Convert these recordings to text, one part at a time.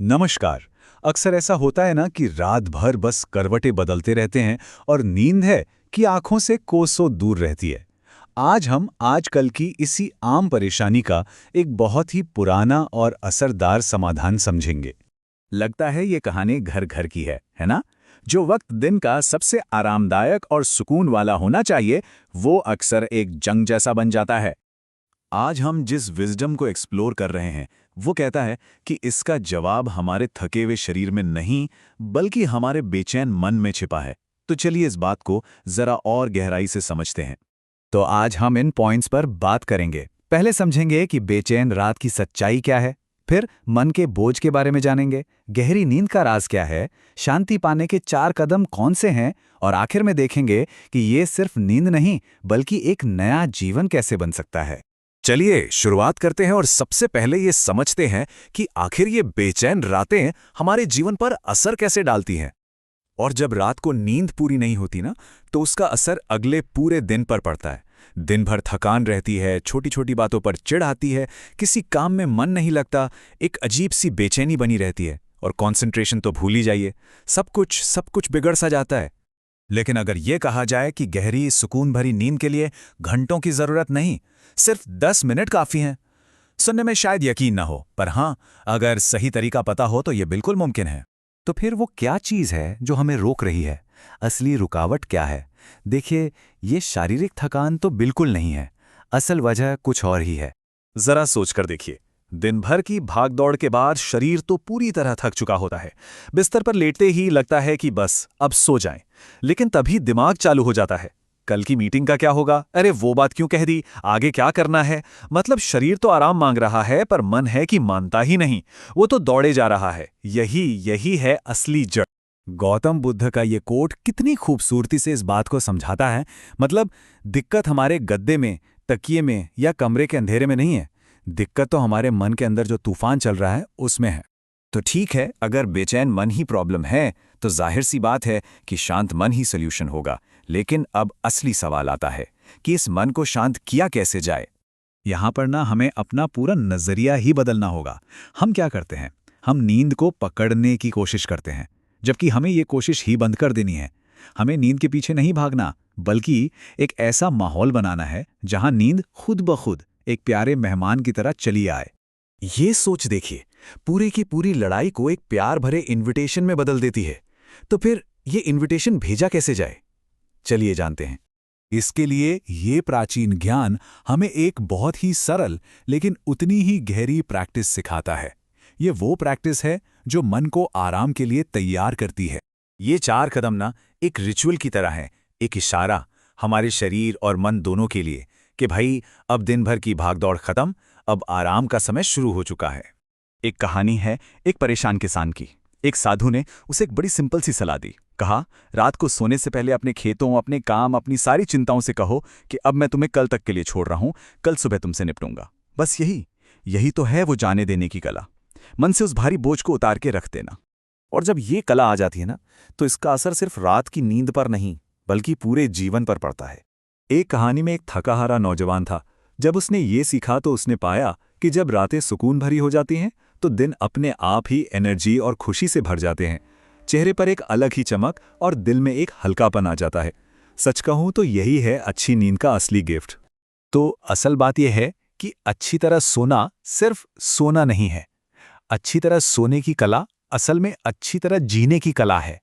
नमस्कार। अक्सर ऐसा होता है ना कि रात भर बस करवटें बदलते रहते हैं और नींद है कि आंखों से कोसों दूर रहती है। आज हम आजकल की इसी आम परेशानी का एक बहुत ही पुराना और असरदार समाधान समझेंगे। लगता है ये कहानी घर घर की है ना? जो वक्त दिन का सबसे आरामदायक और सुकून वाला होना चाहिए, वो अक्सर एक जंग जैसा बन जाता है। आज हम जिस विजडम को एक्सप्लोर कर रहे हैं, वो कहता है कि इसका जवाब हमारे थके हुए शरीर में नहीं, बल्कि हमारे बेचैन मन में छिपा है। तो चलिए इस बात को जरा और गहराई से समझते हैं। तो आज हम इन पॉइंट्स पर बात करेंगे। पहले समझेंगे कि बेचैन रात की सच्चाई क्या है, फिर मन के बोझ के बारे में जानेंगे, गहरी नींद का राज क्या है, शांति पाने के 4 कदम कौन से हैं, और आखिर में देखेंगे कि ये सिर्फ नींद नहीं, बल्कि एक नया जीवन कैसे बन सकता है। चलिए शुरुआत करते हैं और सबसे पहले ये समझते हैं कि आखिर ये बेचैन रातें हमारे जीवन पर असर कैसे डालती हैं। और जब रात को नींद पूरी नहीं होती ना, तो उसका असर अगले पूरे दिन पर पड़ता है। दिन भर थकान रहती है, छोटी छोटी बातों पर चिढ़ आती है, किसी काम में मन नहीं लगता, एक अजीब सी बेचैनी बनी रहती है, और कंसंट्रेशन तो भूल ही जाइए। सब कुछ बिगड़ सा जाता है। लेकिन अगर ये कहा जाए कि गहरी सुकून भरी नींद के लिए घंटों की जरूरत नहीं, सिर्फ 10 मिनट काफी हैं। सुनने में शायद यकीन ना हो, पर हाँ, अगर सही तरीका पता हो तो ये बिल्कुल मुमकिन है। तो फिर वो क्या चीज है जो हमें रोक रही है? असली रुकावट क्या है? देखिए, ये शारीरिक थकान तो बिल्कुल नहीं है। असल वजह कुछ और ही है। जरा सोचकर देखिए, दिन भर की भागदौड़ के बाद शरीर तो पूरी तरह थक चुका होता है। बिस्तर पर लेटते ही लगता है कि बस अब सो जाएं। लेकिन तभी दिमाग चालू हो जाता है, कल की मीटिंग का क्या होगा? अरे वो बात क्यों कह दी? आगे क्या करना है? मतलब शरीर तो आराम मांग रहा है, पर मन है कि मानता ही नहीं। वो तो दौड़े जा रहा है। यही है असली जड़। गौतम बुद्ध का ये कोट कितनी खूबसूरती से इस बात को समझाता है। मतलब दिक्कत हमारे गद्दे में, तकिए में या कमरे के अंधेरे में नहीं है। दिक्कत तो हमारे मन के अंदर जो तूफान चल रहा है उसमें है। तो ठीक है, अगर बेचैन मन ही प्रॉब्लम है, तो जाहिर सी बात है कि शांत मन ही सोल्यूशन होगा। लेकिन अब असली सवाल आता है कि इस मन को शांत किया कैसे जाए। यहां पर ना हमें अपना पूरा नजरिया ही बदलना होगा। हम क्या करते हैं? हम नींद को पकड़ने की कोशिश करते हैं, जबकि हमें ये कोशिश ही बंद कर देनी है। हमें नींद के पीछे नहीं भागना, बल्कि एक ऐसा माहौल बनाना है जहां नींद खुद ब खुद एक प्यारे मेहमान की तरह चली आए। ये सोच देखिए, पूरे की पूरी लड़ाई को एक प्यार भरे इन्विटेशन में बदल देती है। तो फिर ये इन्विटेशन भेजा कैसे जाए? चलिए जानते हैं। इसके लिए ये प्राचीन ज्ञान हमें एक बहुत ही सरल लेकिन उतनी ही गहरी प्रैक्टिस सिखाता है। ये वो प्रैक्टिस है जो मन को आराम के लिए तैयार करती है। ये 4 कदम ना एक रिचुअल की तरह है, एक इशारा हमारे शरीर और मन दोनों के लिए कि भाई अब दिन भर की भागदौड़ खत्म, अब आराम का समय शुरू हो चुका है। एक कहानी है एक परेशान किसान की। एक साधु ने उसे एक बड़ी सिंपल सी सलाह दी। कहा, रात को सोने से पहले अपने खेतों, अपने काम, अपनी सारी चिंताओं से कहो कि अब मैं तुम्हें कल तक के लिए छोड़ रहा हूं, कल सुबह तुमसे निपटूंगा। बस यही तो है वो जाने देने की कला। मन से उस भारी बोझ को उतार के रख देना। और जब ये कला आ जाती है ना, तो इसका असर सिर्फ रात की नींद पर नहीं, बल्कि पूरे जीवन पर पड़ता है। एक कहानी में एक थकाहारा नौजवान था। जब उसने ये सीखा तो उसने पाया कि जब रातें सुकून भरी हो जाती हैं, तो दिन अपने आप ही एनर्जी और खुशी से भर जाते हैं। चेहरे पर एक अलग ही चमक और दिल में एक हल्कापन आ जाता है। सच कहूं तो यही है अच्छी नींद का असली गिफ्ट। तो असल बात यह है कि अच्छी तरह सोना सिर्फ सोना नहीं है। अच्छी तरह सोने की कला असल में अच्छी तरह जीने की कला है।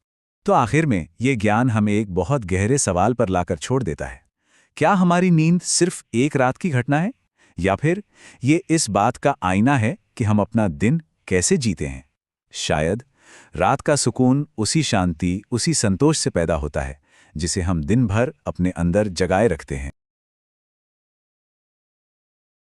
तो आखिर में ये ज्ञान हमें एक बहुत गहरे सवाल पर लाकर छोड़ देता है। क्या हमारी नींद सिर्फ एक रात की घटना है, या फिर ये इस बात का आईना है कि हम अपना दिन कैसे जीते हैं? शायद रात का सुकून उसी शांति, उसी संतोष से पैदा होता है जिसे हम दिन भर अपने अंदर जगाए रखते हैं।